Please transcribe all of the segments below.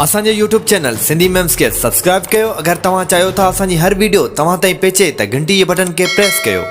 असांजे YouTube channel Sindhi memes के subscribe कयो। अगर तव्हां चाहियो था असांजी हर वीडियो तव्हां ताईं पहुचे त घंटी जे बटन के प्रेस कयो।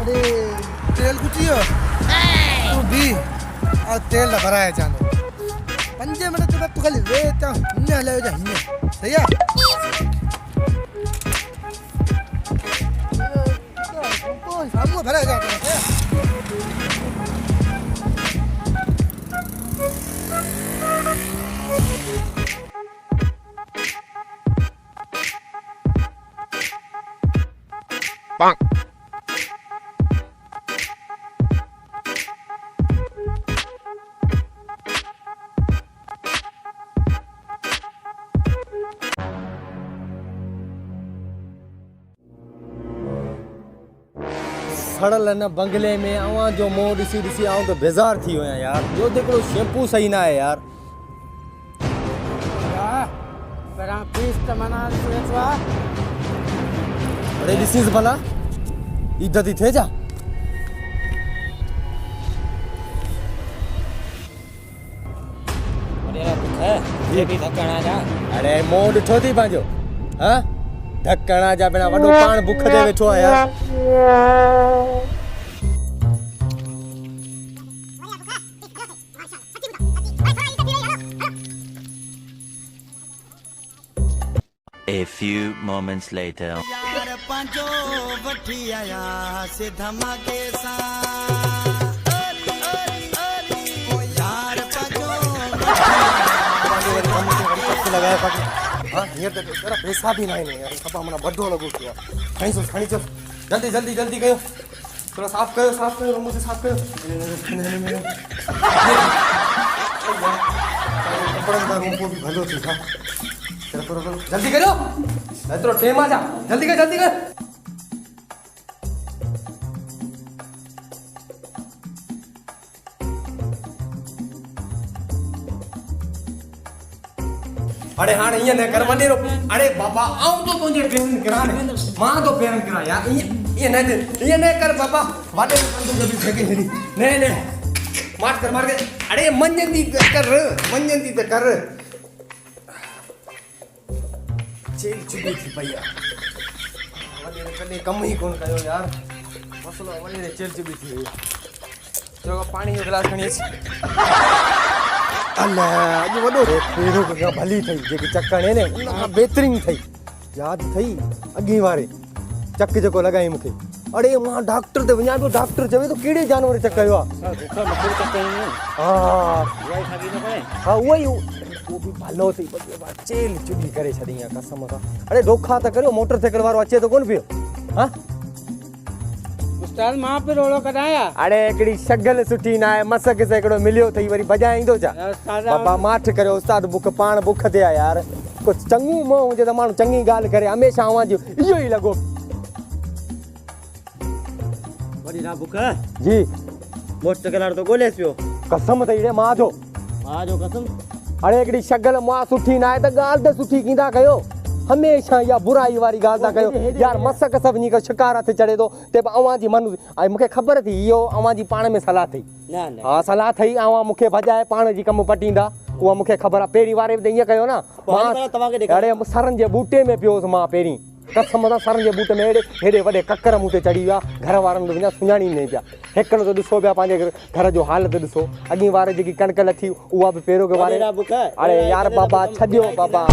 अरे तेल कुचियो तू भी आ तेल ना भराया जानो 5 मिनट के बाद तू खाली वे ता हिन्ने हलायो जा हिन्ने सही है तो सामने भराया जानो है Bonk. सड़ल न बंगले में अवां जो मुंह ॾिसी ॾिसी आऊं त बेज़ार थी वियो आहियां यार। ॿियो त हिकिड़ो शैम्पू सही न आहे यार। अरे ॾिसीस भला इज्जत थी थिए जा। अरे मुंह ॾिठो थी पंहिंजो हाँ ढकणा जा बिना वॾो पाण बुख ते वेठो आहे यार। A few moments later. यार पंजो वठी आया से धमाके सा यार पंजो लगाया पाके हां हियर त तेरा पैसा भी नहीं यार सब हमरा बड्डो लगो किया खणी चल जल्दी जल्दी जल्दी कयो थोड़ा साफ कयो मुझे साफ कयो कपड़न का रूम को भी भलो थी था तेरा जल्दी करो इतना टाइम आ जा जल्दी कर अरे हाँ ये न कर वने रो अरे बाबा आऊं तो तुझे पेन करा ने मां तो पेन करा यार ये न कर बाबा वाडे तो जल्दी फेंके हेडी ने मार के अरे मंजंदी तो कर जेल चुकी थी भैया वने कने कम ही कोन कयो यार मसलो वने जेल चुकी थी भैया जो पानी जो गिलास खणी अल्लाह अॼु वॾो पहिरियों खां भली थई जेकी चकण ने उन खां बहितरीन थई याद थई अॻी वारे चक जेको लॻाई मूंखे अरे मां डॉक्टर ते वञा पियो डॉक्टर चवे तो कहिड़े जानवर चक कयो हाँ उहो ई वो भी भलो थी चेल चुगी करे छॾी आहे कसम सां अरे धोखा त करियो मोटरसाइकिल वारो अचे तो कोन पियो हाँ उस्ताद मां पे रोड़ो कढाया अरे हिकिड़ी शगल सुठी ना आहे मसक से हिकिड़ो मिलियो थई वरी बजाए ईंदो छा बाबा माठ करियो उस्ताद पाण बुख ते आहे यार कुझु चङो मोह हुजे त माण्हू चङी ॻाल्हि करे हमेशह अवां जो इहो ई लॻो वरी ना बुख जी मोटरसाइकिल वारो तो ॻोल्हेसि पियो कसम अथई रे मां जो कसम अरे हिकिड़ी शगल मां सुठी ना आहे त ॻाल्हि त सुठी कींदा कयो हमेशह या बुराई वारी ॻाल्हि था कयो यार मसक सभिनी खां शिकार हथ चढ़े थो ते अवां जी मनु ऐं मूंखे ख़बर थी इहो अवां जी पाण में सलाह थी हा सलाह थई अवां मूंखे भॼाए पाण जी कमु पटींदा उहा मूंखे ख़बर आहे पहिरीं वारे बि त ईअं कयो न मां अरे सरनि जे बूटे में पियोसि मां पहिरीं कसम सां सरनि जे बूटे में हेॾे वॾे ककर मूं ते चढ़ी विया घर वारनि वञा सुञाणी न पिया हिकिड़ो त ॾिसो पिया पंहिंजे घर जो हालत ॾिसो अॻी वारे जेकी कणिक लथी उहा बि पहिरियों के वारे अरे यार बाबा छॾियो बाबा